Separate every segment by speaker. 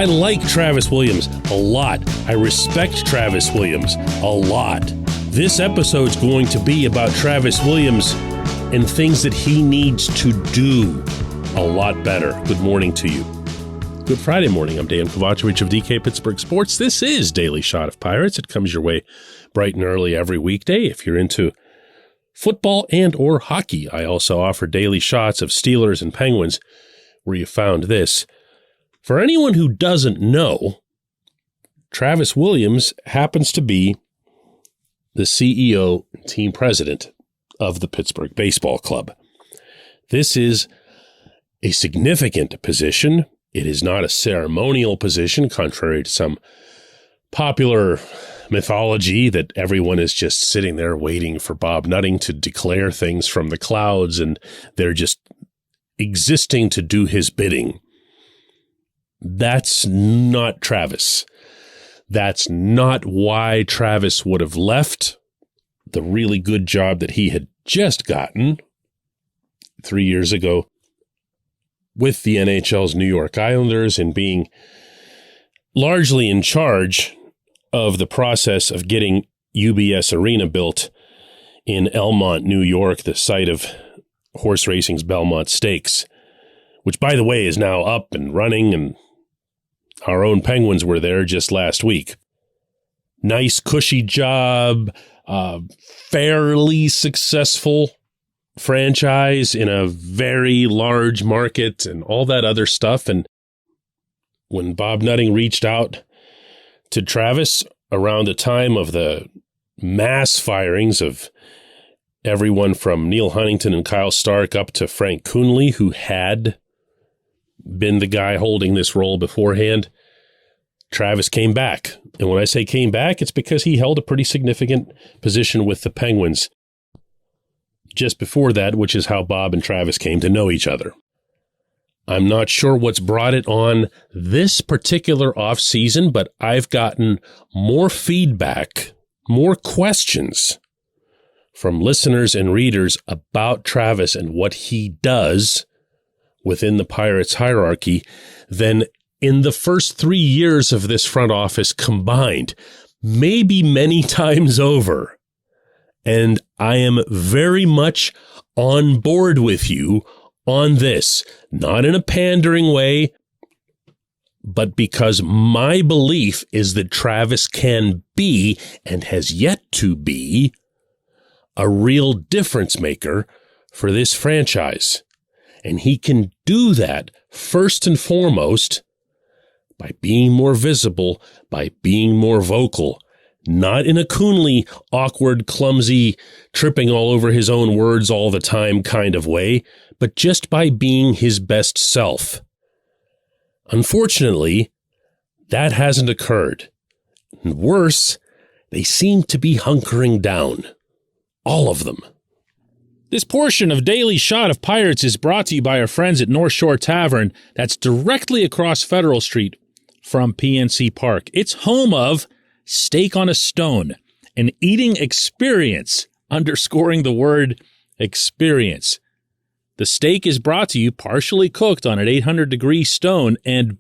Speaker 1: I like Travis Williams a lot. I respect Travis Williams a lot. This episode's going to be about Travis Williams and things that he needs to do a lot better. Good morning to you. Good Friday morning. I'm Dejan Kovacevic of DK Pittsburgh Sports. This is Daily Shot of Pirates. It comes your way bright and early every weekday. If you're into football and or hockey, I also offer daily shots of Steelers and Penguins where you found this. For anyone who doesn't know, Travis Williams happens to be the CEO and team president of the Pittsburgh Baseball Club. This is a significant position. It is not a ceremonial position, contrary to some popular mythology that everyone is just sitting there waiting for Bob Nutting to declare things from the clouds and they're just existing to do his bidding. That's not Travis. That's not why Travis would have left the really good job that he had just gotten 3 years ago with the NHL's New York Islanders and being largely in charge of the process of getting UBS Arena built in Elmont, New York, the site of horse racing's Belmont Stakes, which, by the way, is now up and running, and our own Penguins were there just last week. Nice, cushy job, fairly successful franchise in a very large market and all that other stuff. And when Bob Nutting reached out to Travis around the time of the mass firings of everyone from Neil Huntington and Kyle Stark up to Frank Coonley, who had been the guy holding this role beforehand, Travis came back. And when I say came back, it's because he held a pretty significant position with the Penguins just before that, which is how Bob and Travis came to know each other. I'm not sure what's brought it on this particular offseason, but I've gotten more feedback, more questions from listeners and readers about Travis and what he does within the Pirates hierarchy than in the first 3 years of this front office combined, maybe many times over. And I am very much on board with you on this, not in a pandering way, but because my belief is that Travis can be, and has yet to be, a real difference maker for this franchise. And he can do that first and foremost by being more visible, by being more vocal. Not in a Coonley, awkward, clumsy, tripping all over his own words all the time kind of way, but just by being his best self. Unfortunately, that hasn't occurred. And worse, they seem to be hunkering down. All of them. This portion of Daily Shot of Pirates is brought to you by our friends at North Shore Tavern, that's directly across Federal Street from PNC Park. It's home of Steak on a Stone, an eating experience, underscoring the word experience. The steak is brought to you partially cooked on an 800-degree stone, and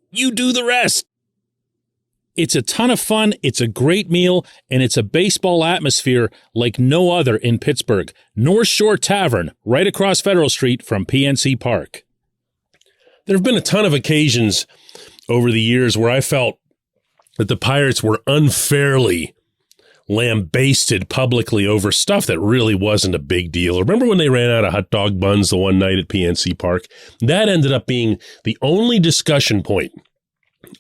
Speaker 1: you do the rest. It's a ton of fun, it's a great meal, and it's a baseball atmosphere like no other in Pittsburgh. North Shore Tavern, right across Federal Street from PNC Park. There have been a ton of occasions over the years where I felt that the Pirates were unfairly lambasted publicly over stuff that really wasn't a big deal. Remember when they ran out of hot dog buns the one night at PNC Park? That ended up being the only discussion point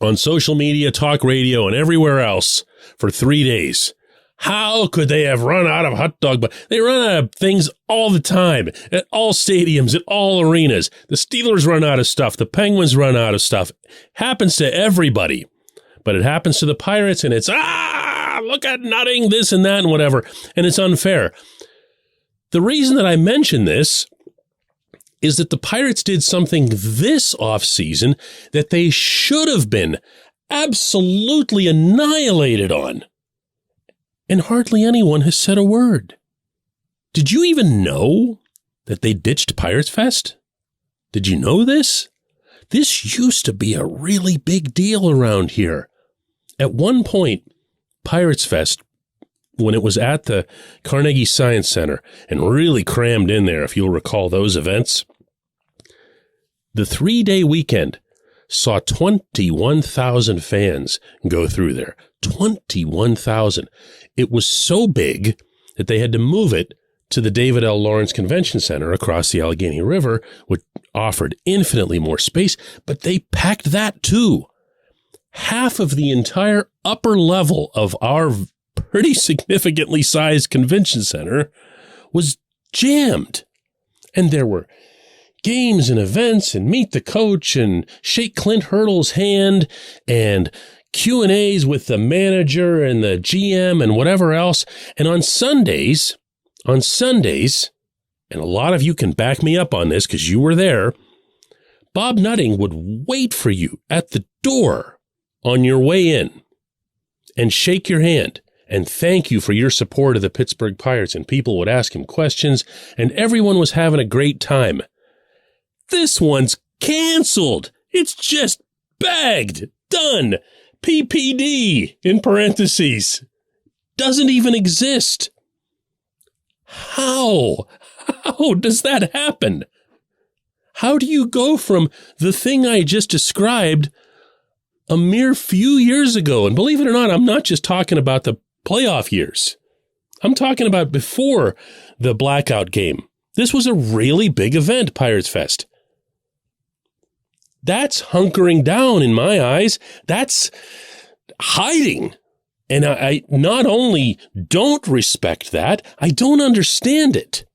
Speaker 1: on social media, talk radio, and everywhere else for 3 days. How could they have run out of hot dog buns? They run out of things all the time, at all stadiums, at all arenas. The Steelers run out of stuff. The Penguins run out of stuff. Happens to everybody. But it happens to the Pirates, and it's, look at Nutting, this and that and whatever, and it's unfair. The reason that I mention this is that the Pirates did something this offseason that they should have been absolutely annihilated on. And hardly anyone has said a word. Did you even know that they ditched Pirates Fest? Did you know this? This used to be a really big deal around here. At one point, Pirates Fest, when it was at the Carnegie Science Center and really crammed in there, if you'll recall those events, the 3-day weekend saw 21,000 fans go through there. 21,000. It was so big that they had to move it to the David L. Lawrence Convention Center across the Allegheny River, which offered infinitely more space, but they packed that too. Half of the entire upper level of our pretty significantly sized convention center was jammed. And there were games and events and meet the coach and shake Clint Hurdle's hand and Q&As with the manager and the GM and whatever else. And on Sundays, and a lot of you can back me up on this because you were there, Bob Nutting would wait for you at the door on your way in and shake your hand and thank you for your support of the Pittsburgh Pirates. And people would ask him questions and everyone was having a great time. This one's canceled. It's just bagged. Done. PPD in parentheses. Doesn't even exist. How does that happen? How do you go from the thing I just described a mere few years ago? And believe it or not, I'm not just talking about the playoff years. I'm talking about before the blackout game. This was a really big event, Pirates Fest. That's hunkering down in my eyes. That's hiding. And I not only don't respect that, I don't understand it.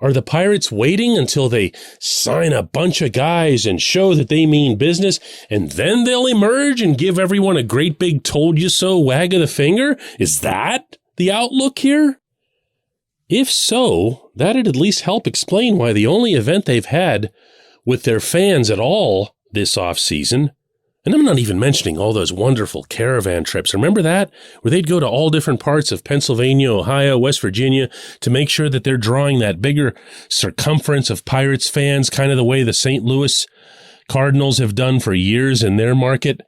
Speaker 1: Are the Pirates waiting until they sign a bunch of guys and show that they mean business, and then they'll emerge and give everyone a great big told you so wag of the finger? Is that the outlook here? If so, that'd at least help explain why the only event they've had with their fans at all this offseason, and I'm not even mentioning all those wonderful caravan trips. Remember that? Where they'd go to all different parts of Pennsylvania, Ohio, West Virginia to make sure that they're drawing that bigger circumference of Pirates fans, kind of the way the St. Louis Cardinals have done for years in their market.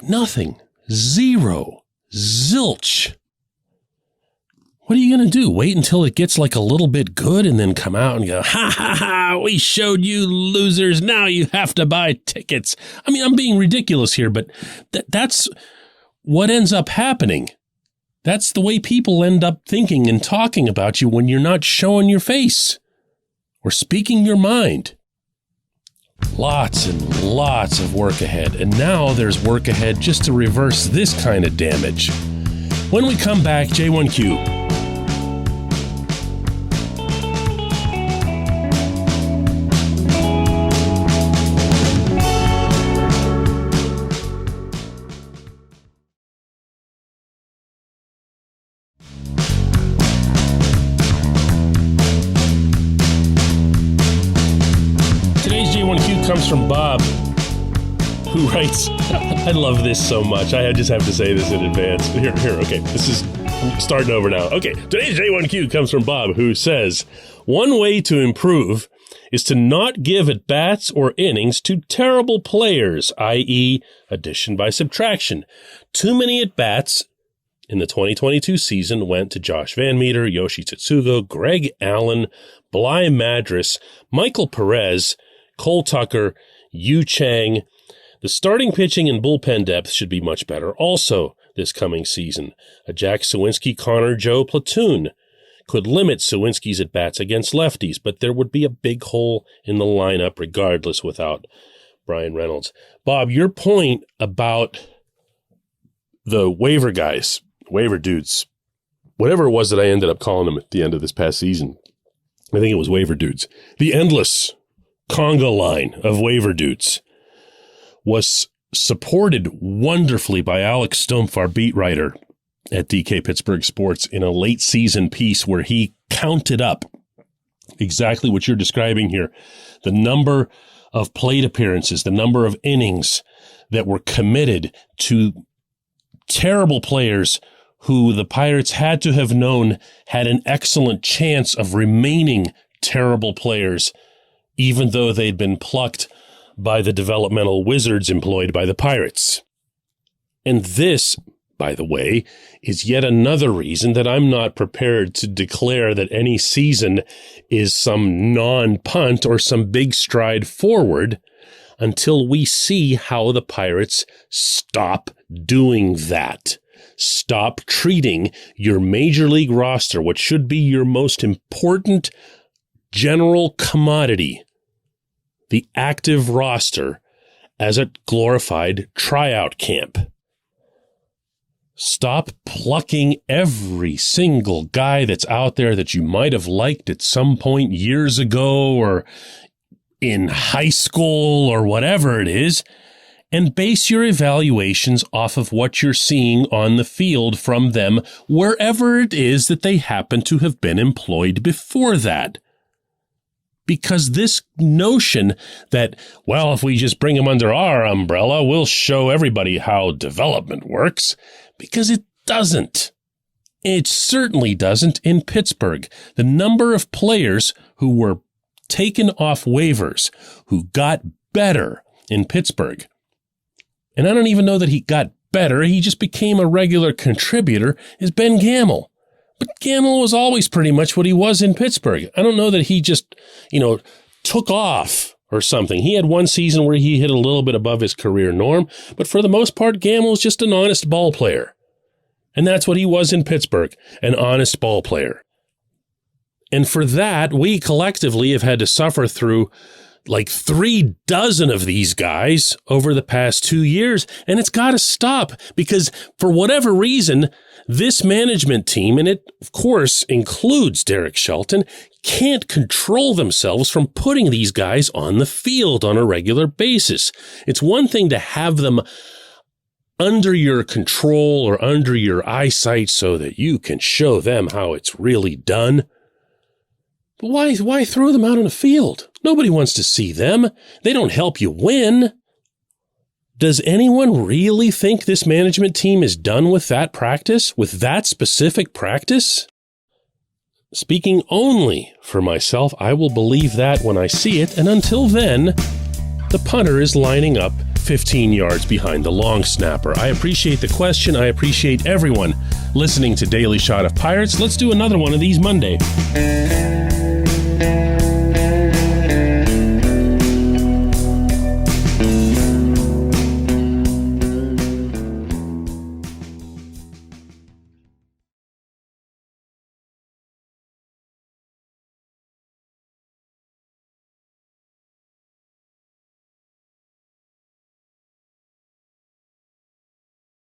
Speaker 1: Nothing. Zero. Zilch. What are you going to do? Wait until it gets like a little bit good and then come out and go, ha, ha, ha, we showed you losers. Now you have to buy tickets. I mean, I'm being ridiculous here, but that's what ends up happening. That's the way people end up thinking and talking about you when you're not showing your face or speaking your mind. Lots and lots of work ahead. And now there's work ahead just to reverse this kind of damage. When we come back, J1Q. Comes from Bob, who writes, I love this so much. I just have to say this in advance. Here, okay. I'm starting over now. Okay, today's J1Q comes from Bob, who says, one way to improve is to not give at-bats or innings to terrible players, i.e. addition by subtraction. Too many at-bats in the 2022 season went to Josh Van Meter, Yoshi Tsutsugo, Greg Allen, Bly Madras, Michael Perez, Cole Tucker, Yu Chang. The starting pitching and bullpen depth should be much better also this coming season. A Jack Suwinski, Connor Joe platoon could limit Suwinski's at-bats against lefties, but there would be a big hole in the lineup regardless without Brian Reynolds. Bob, your point about the waiver guys, waiver dudes, whatever it was that I ended up calling them at the end of this past season, I think it was waiver dudes. The endless conga line of waiver dudes was supported wonderfully by Alex Stumpf, our beat writer at DK Pittsburgh Sports, in a late season piece where he counted up exactly what you're describing here. The number of plate appearances, the number of innings that were committed to terrible players who the Pirates had to have known had an excellent chance of remaining terrible players, even though they'd been plucked by the developmental wizards employed by the Pirates. And this, by the way, is yet another reason that I'm not prepared to declare that any season is some non-punt or some big stride forward until we see how the Pirates stop doing that. Stop treating your major league roster, what should be your most important general commodity, the active roster, as a glorified tryout camp. Stop plucking every single guy that's out there that you might have liked at some point years ago or in high school or whatever it is, and base your evaluations off of what you're seeing on the field from them wherever it is that they happen to have been employed before that. Because this notion that, well, if we just bring them under our umbrella, we'll show everybody how development works, because it doesn't. It certainly doesn't in Pittsburgh. The number of players who were taken off waivers, who got better in Pittsburgh, and I don't even know that he got better, he just became a regular contributor, is Ben Gamel. But Gamel was always pretty much what he was in Pittsburgh. I don't know that he just, took off or something. He had one season where he hit a little bit above his career norm, but for the most part, Gamel was just an honest ball player. And that's what he was in Pittsburgh, an honest ball player. And for that, we collectively have had to suffer through like 3 dozen of these guys over the past 2 years, and it's got to stop because for whatever reason, this management team, and it of course includes Derek Shelton, can't control themselves from putting these guys on the field on a regular basis. It's one thing to have them under your control or under your eyesight so that you can show them how it's really done. But why throw them out on the field? Nobody wants to see them. They don't help you win. Does anyone really think this management team is done with that practice, with that specific practice? Speaking only for myself, I will believe that when I see it, and until then, the punter is lining up 15 yards behind the long snapper. I appreciate the question. I appreciate everyone listening to Daily Shot of Pirates. Let's do another one of these Monday.